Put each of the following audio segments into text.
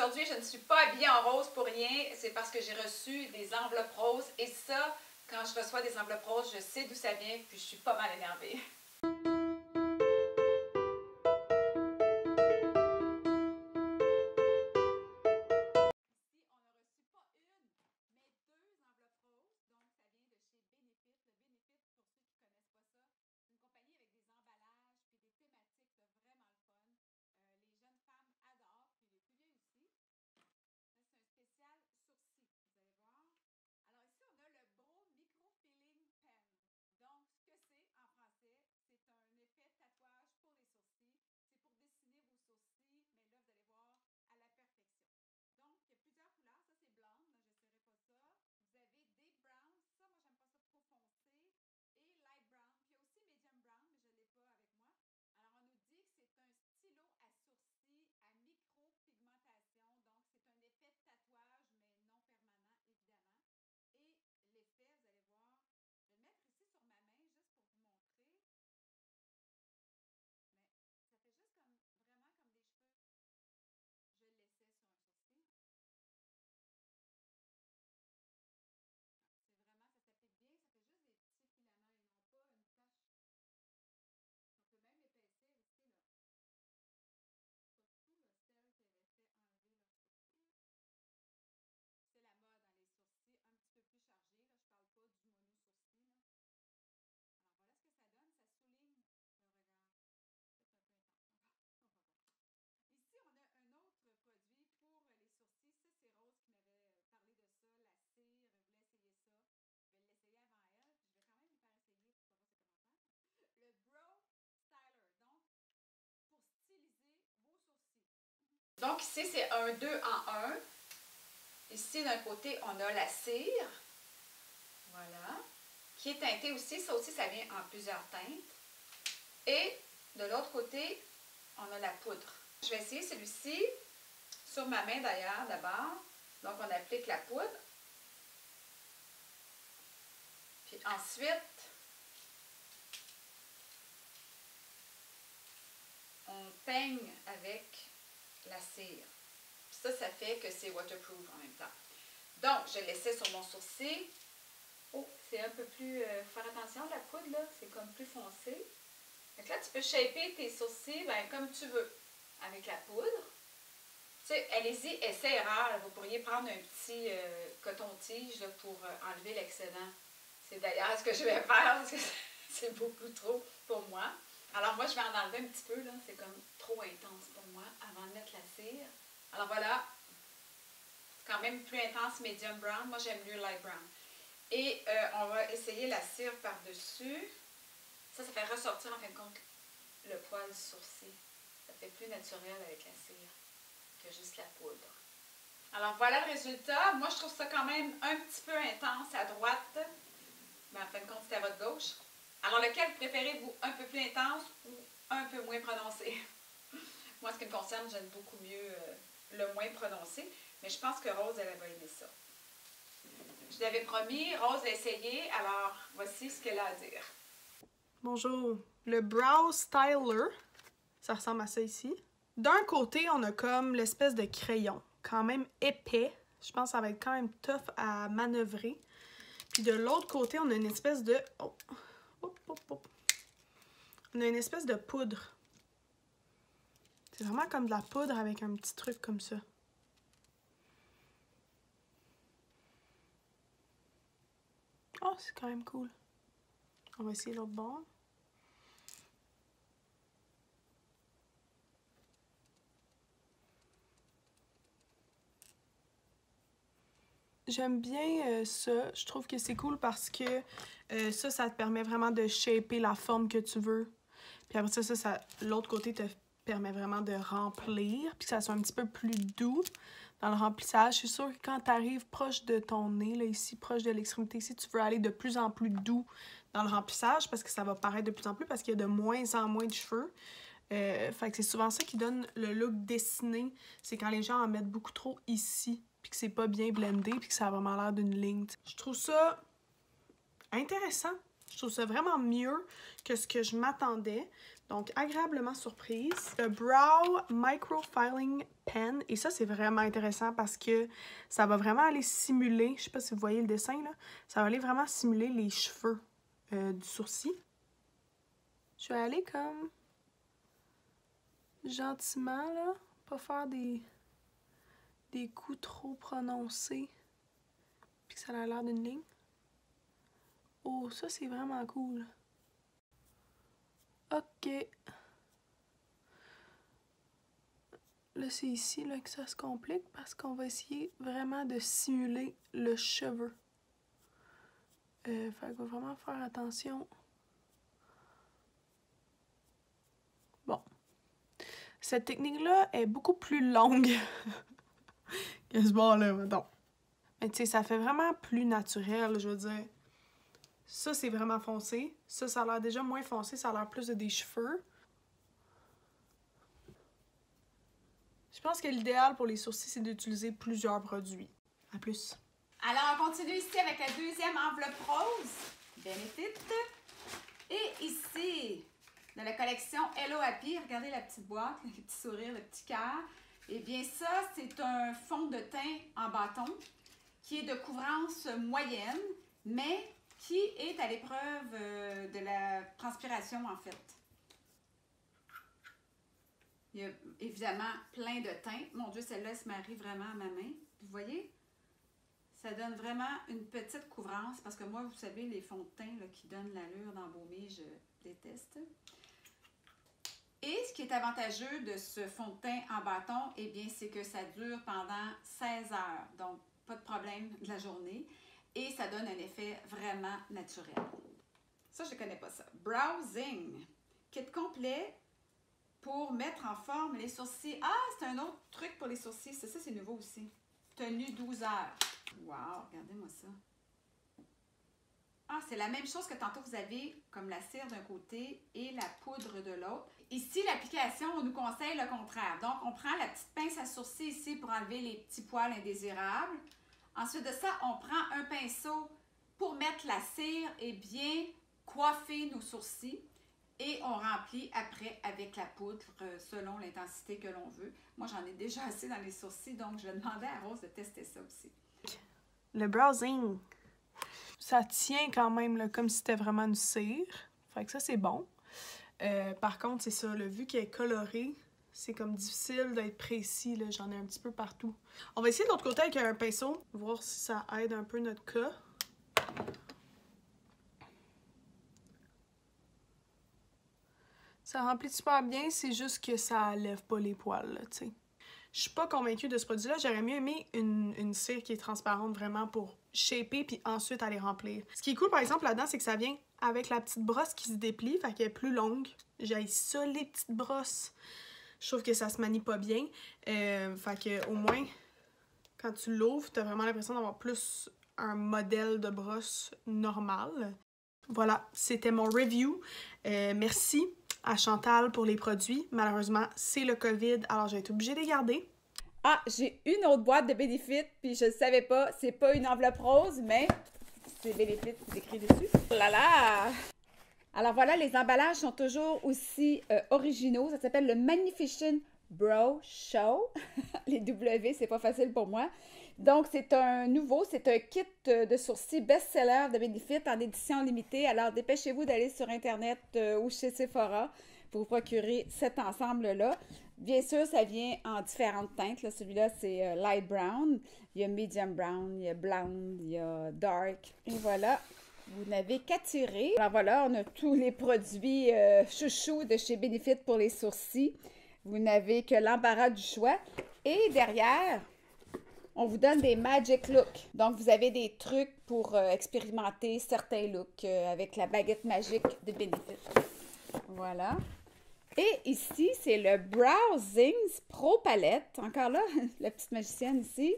aujourd'hui, je ne suis pas habillée en rose pour rien. C'est parce que j'ai reçu des enveloppes roses. Et ça, quand je reçois des enveloppes roses, je sais d'où ça vient, puis je suis pas mal énervée. Donc ici, c'est un 2 en 1. Ici, d'un côté, on a la cire. Voilà. Qui est teintée aussi. Ça aussi, ça vient en plusieurs teintes. Et de l'autre côté, on a la poudre. Je vais essayer celui-ci sur ma main d'ailleurs, d'abord. Donc, on applique la poudre. Puis ensuite, on peigne avec la cire. Ça fait que c'est waterproof en même temps. Donc, je laissais sur mon sourcil. Oh, c'est un peu plus... faire attention, la poudre, là, c'est comme plus foncé. Donc là, tu peux shaper tes sourcils comme tu veux avec la poudre. Tu sais, allez-y, essai-erreur. Vous pourriez prendre un petit coton-tige pour enlever l'excédent. C'est d'ailleurs ce que je vais faire parce que c'est beaucoup trop pour moi. Alors moi, je vais en enlever un petit peu, là. C'est comme trop intense pour moi avant de mettre la cire. Alors voilà, c'est quand même plus intense medium brown. Moi, j'aime mieux light brown. Et on va essayer la cire par-dessus. Ça fait ressortir en fin de compte le poil du sourcil. Ça fait plus naturel avec la cire que juste la poudre. Alors voilà le résultat. Moi, je trouve ça quand même un petit peu intense à droite. Mais en fin de compte, c'est à votre gauche. Alors, lequel préférez-vous? Un peu plus intense ou un peu moins prononcé? Moi, ce qui me concerne, j'aime beaucoup mieux le moins prononcé. Mais je pense que Rose, elle va aimer ça. Je l'avais promis, Rose l'a essayé. Alors, voici ce qu'elle a à dire. Bonjour. Le Brow Styler, ça ressemble à ça ici. D'un côté, on a comme l'espèce de crayon, quand même épais. Je pense que ça va être quand même tough à manœuvrer. Puis de l'autre côté, on a une espèce de... Oh. Hop, hop, hop. On a une espèce de poudre. C'est vraiment comme de la poudre avec un petit truc comme ça. Oh, c'est quand même cool. On va essayer l'autre bord. J'aime bien ça. Je trouve que c'est cool parce que ça te permet vraiment de shaper la forme que tu veux. Puis après ça l'autre côté te permet vraiment de remplir, puis que ça soit un petit peu plus doux dans le remplissage. Je suis sûre que quand tu arrives proche de ton nez, là, ici, proche de l'extrémité ici, tu veux aller de plus en plus doux dans le remplissage parce que ça va paraître de plus en plus parce qu'il y a de moins en moins de cheveux. Fait que c'est souvent ça qui donne le look dessiné. C'est quand les gens en mettent beaucoup trop ici, puis que c'est pas bien blendé, puis que ça a vraiment l'air d'une ligne. Je trouve ça intéressant. Je trouve ça vraiment mieux que ce que je m'attendais. Donc, agréablement surprise. Le Brow Microfiling Pen. Et ça, c'est vraiment intéressant parce que ça va vraiment aller simuler, je sais pas si vous voyez le dessin, là, ça va aller vraiment simuler les cheveux du sourcil. Je vais aller comme gentiment, là, pas faire des coups trop prononcés, puis que ça a l'air d'une ligne. Oh, ça, c'est vraiment cool. OK. Là, c'est ici là, que ça se complique parce qu'on va essayer vraiment de simuler le cheveu. Fait qu'on va vraiment faire attention. Bon. Cette technique-là est beaucoup plus longue que ce bord-là, mettons. Mais tu sais, ça fait vraiment plus naturel, je veux dire. Ça, c'est vraiment foncé. Ça a l'air déjà moins foncé, ça a l'air plus de des cheveux. Je pense que l'idéal pour les sourcils, c'est d'utiliser plusieurs produits. À plus. Alors, on continue ici avec la deuxième enveloppe rose, Benefit. Et ici, dans la collection Hello Happy, regardez la petite boîte, le petit sourire, le petit cœur. Eh bien, ça, c'est un fond de teint en bâton qui est de couvrance moyenne, mais qui est à l'épreuve de la transpiration, en fait. Il y a évidemment plein de teintes. Mon Dieu, celle-là se marie vraiment à ma main. Vous voyez? Ça donne vraiment une petite couvrance parce que moi, vous savez, les fonds de teint là, qui donnent l'allure d'embaumer, je déteste. Et ce qui est avantageux de ce fond de teint en bâton, eh bien, c'est que ça dure pendant 16 heures. Donc, pas de problème de la journée. Et ça donne un effet vraiment naturel. Ça, je ne connais pas ça. Browsing. Kit complet pour mettre en forme les sourcils. Ah, c'est un autre truc pour les sourcils. Ça, c'est nouveau aussi. Tenue 12 heures. Wow, regardez-moi ça. Ah, c'est la même chose que tantôt vous avez comme la cire d'un côté et la poudre de l'autre. Ici, l'application, on nous conseille le contraire. Donc, on prend la petite pince à sourcils ici pour enlever les petits poils indésirables. Ensuite de ça, on prend un pinceau pour mettre la cire et bien coiffer nos sourcils. Et on remplit après avec la poudre selon l'intensité que l'on veut. Moi, j'en ai déjà assez dans les sourcils, donc je vais demander à Rose de tester ça aussi. Le browsing, ça tient quand même là, comme si c'était vraiment une cire. Fait que ça, c'est bon. Par contre, c'est ça, le vu qu'elle est colorée, c'est comme difficile d'être précis. J'en ai un petit peu partout. On va essayer de l'autre côté avec un pinceau, voir si ça aide un peu notre cas. Ça remplit super bien, c'est juste que ça lève pas les poils, tu sais. Je suis pas convaincue de ce produit-là. J'aurais mieux aimé une cire qui est transparente vraiment pour shaper puis ensuite aller remplir. Ce qui est cool, par exemple, là-dedans, c'est que ça vient avec la petite brosse qui se déplie, fait qu'elle est plus longue. J'haïs ça, les petites brosses. Je trouve que ça se manie pas bien. Fait que au moins, quand tu l'ouvres, t'as vraiment l'impression d'avoir plus un modèle de brosse normal. Voilà, c'était mon review. Merci à Chantal pour les produits. Malheureusement, c'est le COVID, alors j'ai été obligée de les garder. Ah, j'ai une autre boîte de Benefit, puis je ne savais pas. C'est pas une enveloppe rose, mais c'est Benefit, c'est écrit dessus. Oh là là! Alors voilà, les emballages sont toujours aussi originaux. Ça s'appelle le Magnificent Brow Show. Les W, c'est pas facile pour moi. Donc, c'est un kit de sourcils best-seller de Benefit en édition limitée. Alors, dépêchez-vous d'aller sur Internet ou chez Sephora pour vous procurer cet ensemble-là. Bien sûr, ça vient en différentes teintes. Celui-là, c'est light brown. Il y a medium brown, il y a blonde, il y a dark. Et voilà, vous n'avez qu'à tirer. Alors voilà, on a tous les produits chouchous de chez Benefit pour les sourcils. Vous n'avez que l'embarras du choix. Et derrière, on vous donne des magic looks. Donc, vous avez des trucs pour expérimenter certains looks avec la baguette magique de Benefit. Voilà. Et ici, c'est le Browsings Pro Palette. Encore là, la petite magicienne ici.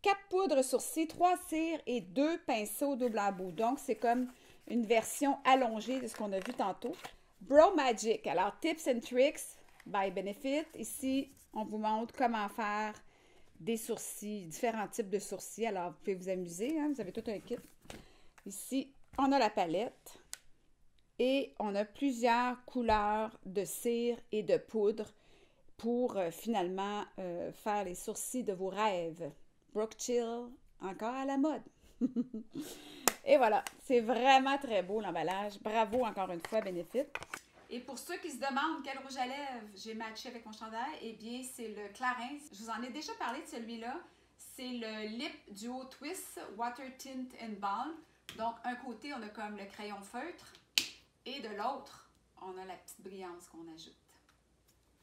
4 poudres sourcils, 3 cires et 2 pinceaux double embout. Donc, c'est comme une version allongée de ce qu'on a vu tantôt. Brow Magic. Alors, Tips and Tricks by Benefit. Ici, on vous montre comment faire des sourcils, différents types de sourcils. Alors, vous pouvez vous amuser, hein? Vous avez tout un kit. Ici, on a la palette. Et on a plusieurs couleurs de cire et de poudre pour finalement faire les sourcils de vos rêves. Brooke Chill, encore à la mode. Et voilà, c'est vraiment très beau l'emballage. Bravo encore une fois, Benefit. Et pour ceux qui se demandent quel rouge à lèvres j'ai matché avec mon chandail, eh bien, c'est le Clarins. Je vous en ai déjà parlé de celui-là. C'est le Lip Duo Twist Water Tint and Balm. Donc, un côté, on a comme le crayon feutre et de l'autre, on a la petite brillance qu'on ajoute.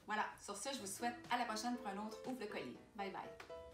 Voilà, sur ce, je vous souhaite à la prochaine pour un autre Ouvre le collier. Bye bye!